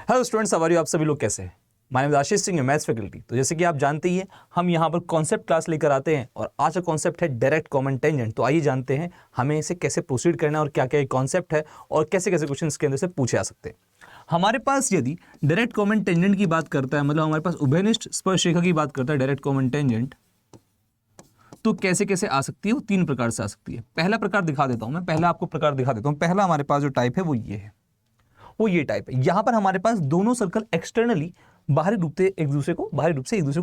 Hello students, how are you? आप सभी लोग कैसे हैं? My name is Ashish Singh, maths faculty. तो जैसे कि आप जानते ही हैं, हम यहाँ पर कॉन्सेप्ट क्लास लेकर आते हैं और आज का कॉन्सेप्ट है डायरेक्ट कॉमन टेंजेंट। तो आइए जानते हैं हमें इसे कैसे प्रोसीड करना है और क्या क्या ये कॉन्सेप्ट है और कैसे कैसे क्वेश्चन इसके अंदर से पूछे जा सकते हैं। हमारे पास यदि डायरेक्ट कॉमन टेंजेंट की बात करता है, मतलब हमारे पास उभयनिष्ठ स्पर्शरेखा की बात करता है डायरेक्ट कॉमन टेंजेंट, तो कैसे कैसे आ सकती है? वो तीन प्रकार से आ सकती है। पहला प्रकार दिखा देता हूं मैं, पहला आपको प्रकार दिखा देता हूं। पहला हमारे पास जो टाइप है वो ये टाइप है। यहां पर हमारे पास दोनों सर्कल एक्सटर्नली बाहरी रूप से एक दूसरे को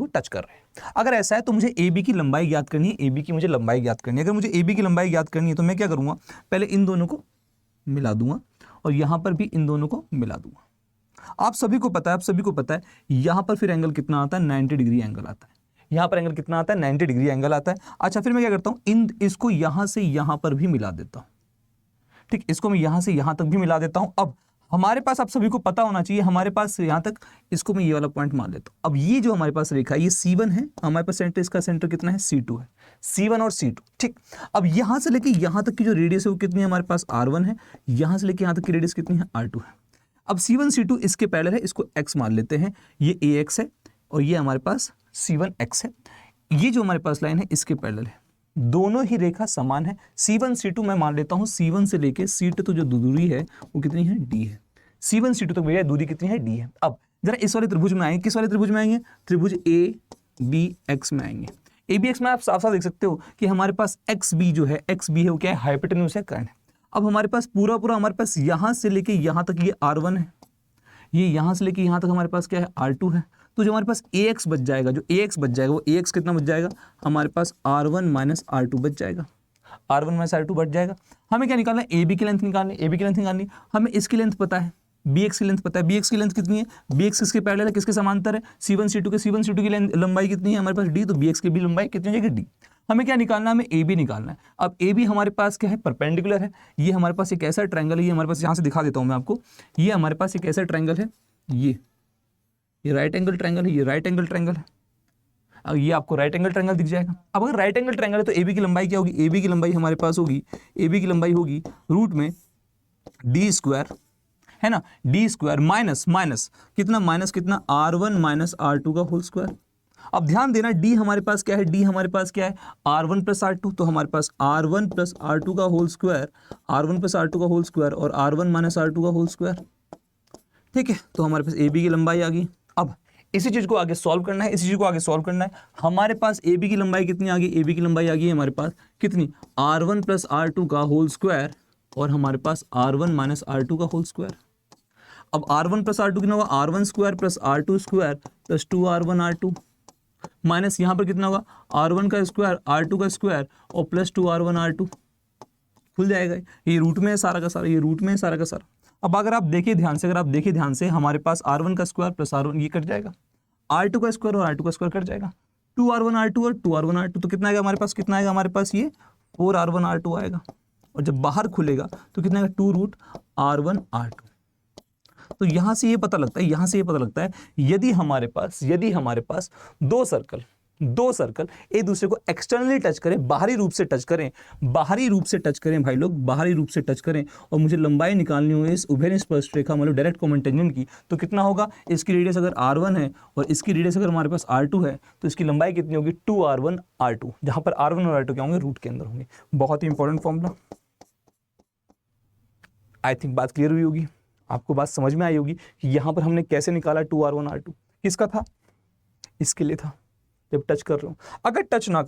टच कर रहे हैं। अगर ऐसा है तो मुझे ए बी की लंबाई ज्ञात करनी है, ए बी की मुझे लंबाई ज्ञात करनी है। अगर मुझे ए बी की लंबाई ज्ञात करनी है तो मैं क्या करूंगा, पहले इन दोनों को मिला दूंगा और यहां पर भी इन दोनों को मिला दूंगा। आप सभी को पता है यहां पर फिर एंगल कितना आता है? 90 डिग्री एंगल आता है। यहां पर एंगल कितना आता है? 90 डिग्री एंगल आता है। अच्छा, फिर मैं क्या करता हूं, इसको यहां से यहां पर भी मिला देता हूं। ठीक, इसको मैं यहां से यहां तक भी मिला देता हूं। अब हमारे पास, आप सभी को पता होना चाहिए, हमारे पास यहां तक, इसको मैं ये वाला पॉइंट मान लेता हूं। अब ये जो हमारे पास रेखा है ये C1 है, हमारे पास सेंटर, इसका सेंटर कितना है? C2 है। C1 और C2। ठीक, अब यहां से लेके यहां तक की जो रेडियस है वो कितनी है? हमारे पास R1 है। यहां से लेके यहां तक की रेडियस कितनी है? R2 है। अब C1 C2 इसके पैरेलल है, इसको x मान लेते हैं। ये AX है और ये हमारे पास C1x है। ये जो हमारे पास लाइन है इसके पैरेलल है। दोनों ही रेखा समान है। C1 C2 मैं मान लेता हूं C1 से लेके C2 तो जो दूरी है वो कितनी है? D है। C1 C2 तक भैया दूरी कितनी है? D है। अब जरा इस वाले त्रिभुज में आएंगे। किस वाले त्रिभुज में आएंगे? त्रिभुज ABX में आएंगे। ABX में आप साफ साफ देख सकते हो कि हमारे पास XB जो है, XB है वो क्या है? हाइपोटेन्यूज है, कर्ण है। अब हमारे पास पूरा हमारे पास यहां से लेके यहां तक ये R1 है, ये यहां से लेके यहां तक हमारे पास क्या है? R2 है। तो जो हमारे पास AX बच जाएगा, वो AX कितना बच जाएगा? हमारे पास R1 माइनस R2 बच जाएगा। R1 माइनस R2 बच जाएगा। हमें क्या निकालना है? AB की लेंथ निकालनी। हमें इसकी लेंथ पता है, BX की लेंथ पता है। BX की लेंथ कितनी है? BX किसके पैरेलल है, किसके समांतर है? C1 C2 की लंबाई कितनी है हमारे पास? D। तो BX की भी लंबाई कितनी हो जाएगी? D। हमें क्या निकालना है? हमें AB निकालना है। अब AB हमारे पास क्या है? परपेंडिकुलर है। ये हमारे पास एक ऐसा ट्रायंगल है, ये हमारे पास, यहाँ से दिखा देता हूँ मैं आपको। ये हमारे पास एक ऐसा ट्रायंगल है, ये राइट एंगल ट्रायंगल है, ये राइट एंगल ट्रायंगल है। अब ये आपको राइट एंगल ट्रायंगल दिख जाएगा। अब अगर राइट एंगल ट्रायंगल है तो AB की लंबाई क्या होगी? AB की लंबाई हमारे पास होगी, AB की लंबाई होगी रूट में D स्क्वायर, है ना, D स्क्वायर माइनस कितना? R1 माइनस R2 का होल स्क्वायर। अब ध्यान देना, D हमारे पास क्या है? D हमारे पास क्या है? R1 plus R2। तो हमारे पास R1 प्लस R2 का होल स्क्वायर, और R1 माइनस R2 का होल स्क्वायर। ठीक है, तो हमारे पास AB की लंबाई आ गई। अब इसी चीज को आगे सॉल्व करना है, हमारे पास AB की लंबाई कितनी आ गई? AB की लंबाई आ गई हमारे पास कितनी? R1 प्लस R2 का होल स्क्वायर और हमारे पास R1 माइनस R2 का होल स्क्वायर। अब R1 प्लस R2 कितना होगा? R1 square plus R2 square plus 2R1 R2 minus यहाँ पर कितना होगा? R1 का स्क्वायर, R2 का स्क्वायर और प्लस 2R1 R2। खुल जाएगा। ये रूट में है सारा का सारा, अब अगर आप देखिए ध्यान से, हमारे पास R1 का स्क्वायर प्लस R1 ये कट जाएगा, R2 का स्क्वायर और R2 का स्क्वायर कट जाएगा, 2R1 R2 और 2R1 R2 तो कितना आएगा हमारे पास? हमारे पास ये 4R1 R2 आएगा। और जब बाहर खुलेगा तो कितना आएगा? 2 रूट R1 R2। तो यहां से ये पता लगता है यदि हमारे पास दो सर्कल एक दूसरे को एक्सटर्नली टच करें, बाहरी रूप से टच करें भाई लोग, बाहरी रूप से टच करें और मुझे लंबाई निकालनी हो इस उभयनिष्ठ स्पर्शरेखा मतलब डायरेक्ट कॉमन टेंजेंट की, तो कितना होगा? इसकी रेडियस अगर R1 है और इसकी रेडियस अगर हमारे पास R2 है तो इसकी लंबाई कितनी होगी? 2R1 R2, जहां पर R1 और R2 क्या होंगे? रूट के अंदर होंगे। बहुत ही इंपॉर्टेंट फॉर्मूला। आई थिंक बात क्लियर हुई होगी, आपको बात समझ में आई होगी कि यहां पर हमने कैसे निकाला 2R1 R2। किसका था? इसके लिए था। जब टच कर रहे हो, अगर टच ना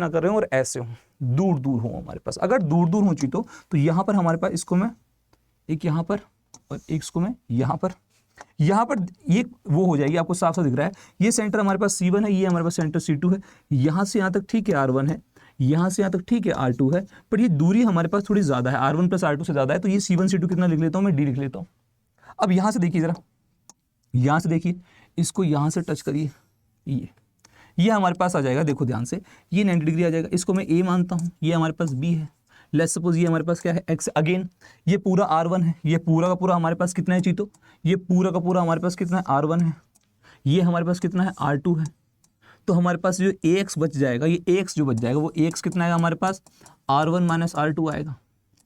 कर रहे हो और ऐसे हो, दूर हो हमारे पास, अगर दूर हो चीज़ तो यहां पर हमारे पास, इसको मैं एक यहां पर और एक इसको मैं यहां पर ये वो हो जाएगी। आपको साफ साफ दिख रहा है, ये सेंटर हमारे पास C1 है, ये हमारे पास सेंटर C2 है। यहां से यहां तक ठीक है R1 है, यहां से यहां तक ठीक है R2 है, पर ये दूरी हमारे पास थोड़ी ज्यादा है, R1 प्लस R2 से ज्यादा है। तो ये C1 C2 कितना लिख लेता हूं मैं? D लिख लेता हूं। अब यहां से देखिए, जरा यहां से देखिए, इसको यहां से टच करिए, ये हमारे पास आ जाएगा। देखो ध्यान से, ये 90 डिग्री आ जाएगा। इसको मैं A मानता हूं, ये हमारे पास B है। लेट्स सपोज ये हमारे पास क्या है? X। अगेन ये पूरा R1 है, ये पूरा का पूरा हमारे पास कितना है चीतो? ये पूरा का पूरा हमारे पास कितना है? R1 है। ये हमारे पास कितना है? R2 है। तो हमारे पास जो AX बच जाएगा, ये AX जो बच जाएगा वो AX कितना आएगा हमारे पास? R1 माइनस R2 आएगा।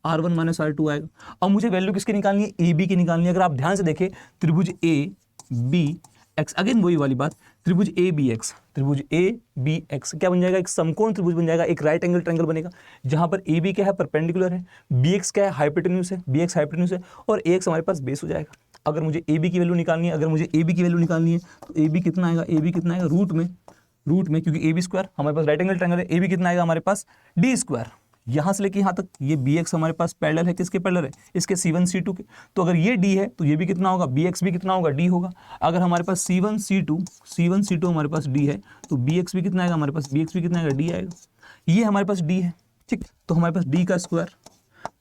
R1 माइनस R2 आएगा। अब मुझे वैल्यू किसकी निकालनी है, AB की निकालनी है। अगर आप ध्यान से देखें त्रिभुज ABX, अगेन वही वाली बात, त्रिभुज ABX, त्रिभुज ABX क्या बन जाएगा, एक समकोण त्रिभुज बन जाएगा, एक राइट एंगल ट्रायंगल बनेगा, जहां पर AB क्या है, परपेंडिकुलर है, BX क्या है, हाइपोटेन्यूज है, BX हाइपोटेन्यूज है, और AX हमारे पास बेस हो जाएगा। अगर मुझे AB की वैल्यू निकालनी है, तो AB कितना आएगा, AB कितना आएगा रूट में, क्योंकि AB स्क्वायर हमारे पास राइट एंगल ट्रायंगल है, AB कितना आएगा हमारे पास D स्क्वायर। यहाँ से लेके यहाँ तक ये BX हमारे पास पैरेलल है, किसके पैरेलल है, इसके C1 C2 के। तो अगर ये D है तो ये भी कितना होगा, BX भी कितना होगा, D होगा। अगर हमारे पास C1 C2 हमारे पास D है तो BX भी कितना आएगा हमारे पास, BX भी कितना आएगा, D आएगा। ये हमारे पास D है, ठीक। तो हमारे पास D का स्क्वायर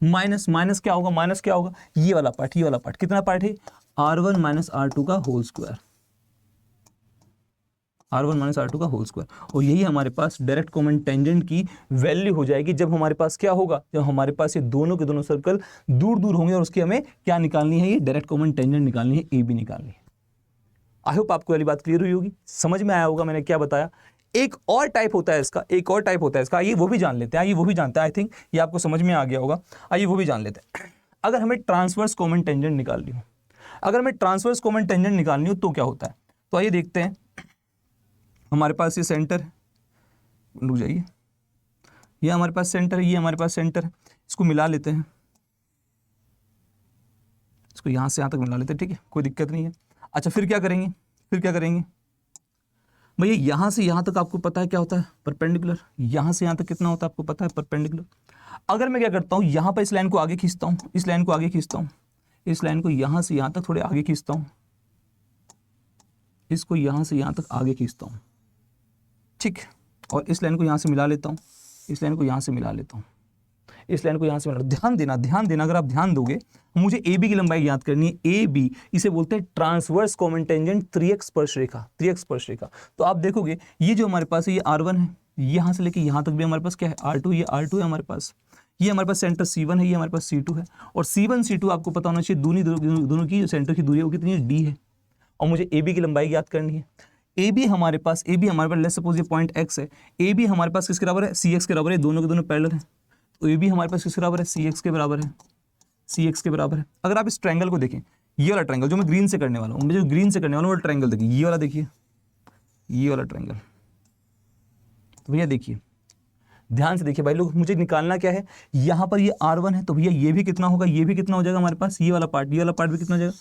माइनस क्या होगा, ये वाला पार्ट, कितना पार्ट है, R1 माइनस R2 का whole square, R1 minus R2 का होल स्क्वायर। और यही हमारे पास डायरेक्ट कॉमन टेंजेंट की वैल्यू हो जाएगी जब हमारे पास क्या होगा, जब हमारे पास ये दोनों के दोनों सर्कल दूर होंगे और उसकी हमें क्या निकालनी है, ये डायरेक्ट कॉमन टेंजेंट निकालनी है, AB निकालनी है। आई होप आपको वाली बात क्लियर हुई होगी, समझ में आया होगा मैंने क्या बताया। एक और टाइप होता है इसका, आइए वो भी जान लेते हैं, आई थिंक ये आपको समझ में आ गया होगा, आइए वो भी जान लेते हैं। अगर हमें ट्रांसवर्स कॉमन टेंजेंट निकालनी हो, तो क्या होता है, तो आइए देखते हैं। हमारे पास ये सेंटर है, रुक जाइए, ये हमारे पास सेंटर है, ये हमारे पास सेंटर है, इसको मिला लेते हैं, इसको यहाँ से यहाँ तक मिला लेते हैं, ठीक है, कोई दिक्कत नहीं है। अच्छा फिर क्या करेंगे भैया, यहाँ से यहाँ तक आपको पता है क्या होता है, परपेंडिकुलर। यहाँ से यहाँ तक कितना होता है आपको पता है, परपेंडिकुलर। अगर मैं क्या करता हूँ, यहाँ पर इस लाइन को आगे खींचता हूँ, इस लाइन को यहाँ से यहाँ तक थोड़े आगे खींचता हूँ, इसको यहाँ से यहाँ तक आगे खींचता हूँ, ठीक। और इस लाइन को यहाँ से मिला लेता हूँ, इस लाइन को यहाँ से मिला लेता हूँ, इस लाइन को यहाँ से मिला। ध्यान देना, अगर आप ध्यान दोगे, मुझे AB की लंबाई ज्ञात करनी है, AB, इसे बोलते हैं ट्रांसवर्स कॉमन टेंजेंट 3x स्पर्शरेखा। तो आप देखोगे ये जो हमारे पास है, ये R1 है, यहाँ से लेके यहाँ तक भी हमारे पास क्या है, R2, ये R2 है हमारे पास, ये हमारे पास सेंटर C1 है, ये हमारे पास C2 है, और C1 C2 आपको पता होना चाहिए, दोनों की जो सेंटर की दूरी है वो कितनी है, D है। और मुझे AB की लंबाई ज्ञात करनी है। AB हमारे पास लेट्स सपोज ये पॉइंट X है, AB हमारे पास किसके बराबर है, CX के बराबर है, दोनों के दोनों पैरेलल हैं। तो AB हमारे पास किसके बराबर है, CX के बराबर है। अगर आप इस ट्रायंगल को देखें, ये वाला ट्रायंगल जो मैं ग्रीन से करने वाला हूँ, वो ट्रायंगल देखिए, ये वाला देखिए, ये वाला ट्रायंगल। तो भैया देखिए, ध्यान से देखिए भाई लोग, मुझे निकालना क्या है, यहाँ पर ये R1 है, तो भैया ये भी कितना होगा, ये भी कितना हो जाएगा हमारे पास, ये वाला पार्ट भी कितना हो जाएगा,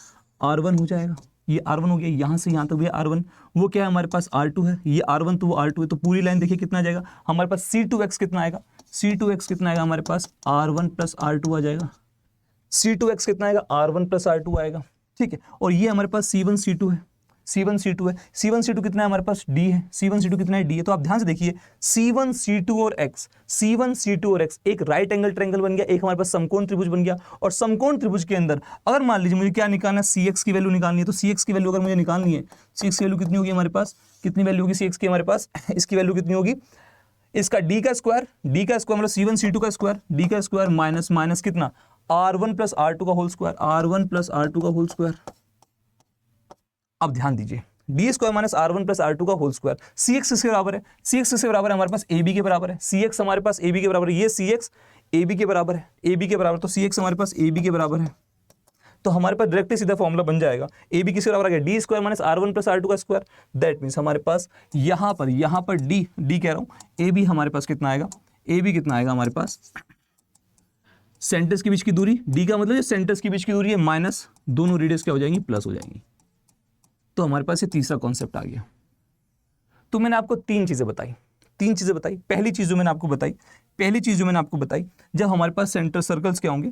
R1 हो जाएगा। ये R1 हो गया, यहाँ से यहाँ तक भी R1, वो क्या है हमारे पास R2 है, ये R1 तो वो R2 है, तो पूरी लाइन देखिए कितना आ जाएगा हमारे पास, C2x कितना आएगा, हमारे पास R1 प्लस R2 आ जाएगा, C2x कितना आएगा, R1 प्लस R2 आएगा, ठीक है। और ये हमारे पास C1 C2 है, C1 C2 कितना है हमारे पास, D है, C1 C2 कितना है, D है। तो आप ध्यान से देखिए, C1 C2 और X एक राइट एंगल ट्रायंगल बन गया, एक हमारे पास समकोण त्रिभुज बन गया। और समकोण त्रिभुज के अंदर अगर मान लीजिए मुझे क्या निकालना है, CX की वैल्यू निकालनी है, तो CX की वैल्यू अगर मुझे निकालनी है, CX की वैल्यू कितनी होगी हमारे पास, कितनी वैल्यू होगी CX की हमारे पास, इसकी वैल्यू कितनी होगी, इसका D का स्क्वायर मतलब C1 C2 का स्क्वायर, D का स्क्वायर माइनस कितना, R1 प्लस R2 का होल स्क्वायर, अब ध्यान दीजिए, D square minus R1 plus R2 का होल स्क्वायर। CX किसके बराबर है, हमारे पास AB के बराबर है, CX हमारे पास AB के बराबर है, ये CX AB के बराबर है, तो CX हमारे पास AB के बराबर है। तो हमारे पास डायरेक्टली सीधा फॉर्मूला बन जाएगा, AB किसके बराबर आ गया, D square minus R1 plus R2 का स्क्वायर। दैट मीन्स हमारे पास यहाँ पर D कह रहा हूँ, AB हमारे पास कितना आएगा, हमारे पास सेंटर्स के बीच की दूरी, D का मतलब सेंटर्स के बीच की दूरी है, माइनस दोनों रेडियस क्या हो जाएंगी, प्लस हो जाएंगी। तो हमारे पास ये तीसरा कॉन्सेप्ट आ गया। तो मैंने आपको तीन चीजें बताई। पहली चीज जो मैंने आपको बताई, जब हमारे पास सेंटर सर्कल्स क्या होंगे,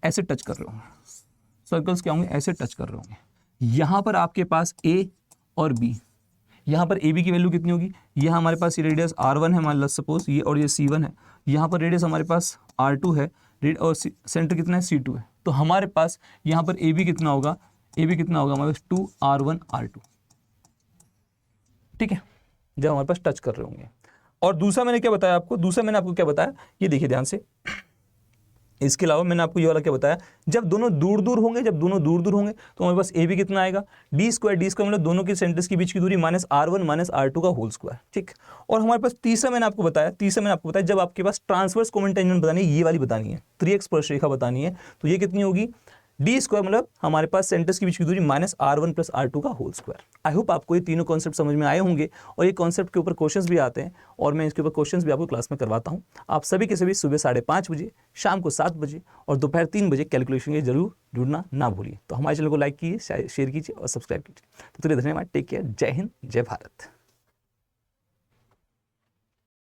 ऐसे टच कर रहे होंगे, यहां पर आपके पास A और B, यहां पर AB की वैल्यू कितनी होगी, यहां हमारे पास ये रेडियस R1 है मान लो सपोज, ये और ये C1 है, यहां पर रेडियस हमारे पास R2 है, और सेंटर कितना है, C2 है। तो हमारे पास यहां पर AB कितना होगा, हमारे पास 2R1 R2, ठीक है, जब हमारे पास टच कर रहे होंगे। और दूसरा मैंने आपको क्या बताया, ये देखिए ध्यान से, इसके अलावा मैंने आपको ये वाला क्या बताया, जब दोनों दूर दूर होंगे तो हमारे पास ए भी कितना आएगा, डी स्क्वायर मतलब दोनों के सेंटर्स के बीच की दूरी -r1 -r2 का होल स्क्वायर, ठीक। और हमारे पास तीसरा मैंने आपको बताया जब आपके पास ट्रांसवर्स कॉमन टेंजेंट बतानी है, ये वाली बतानी है, 3x स्पर्शरेखा बतानी है, तो ये कितनी होगी, डी स्क्वायर मतलब हमारे पास सेंटर्स के बीच की दूरी -r1 + r2 का होल स्क्वायर। आई होप आपको ये तीनों कॉन्सेप्ट समझ में आए होंगे, और ये कॉन्सेप्ट के ऊपर क्वेश्चंस भी आते हैं, और मैं इसके ऊपर क्वेश्चंस भी आपको क्लास में करवाता हूँ। आप सभी के सभी सुबह 5:30 बजे, शाम को 7 बजे और दोपहर 3 बजे कैलकुलेशन के जरूर जुड़ना ना भूलिए। तो हमारे चैनल को लाइक कीजिए, शेयर कीजिए और सब्सक्राइब कीजिए। तो चलिए, धन्यवाद, टेक केयर, जय हिंद, जय भारत।